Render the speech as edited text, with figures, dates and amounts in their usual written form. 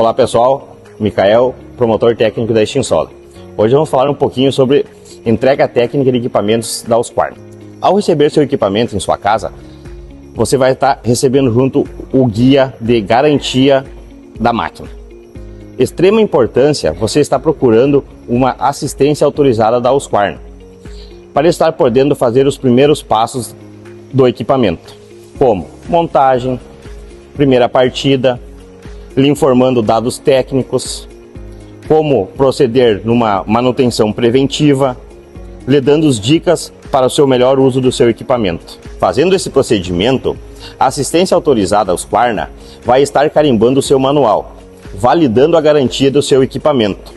Olá pessoal, Micael, promotor técnico da Extinsola. Hoje vamos falar um pouquinho sobre entrega técnica de equipamentos da Husqvarna. Ao receber seu equipamento em sua casa, você vai estar recebendo junto o guia de garantia da máquina. Extrema importância você está procurando uma assistência autorizada da Husqvarna para estar podendo fazer os primeiros passos do equipamento, como montagem, primeira partida, lhe informando dados técnicos, como proceder numa manutenção preventiva, lhe dando as dicas para o seu melhor uso do seu equipamento. Fazendo esse procedimento, a assistência autorizada Husqvarna vai estar carimbando o seu manual, validando a garantia do seu equipamento.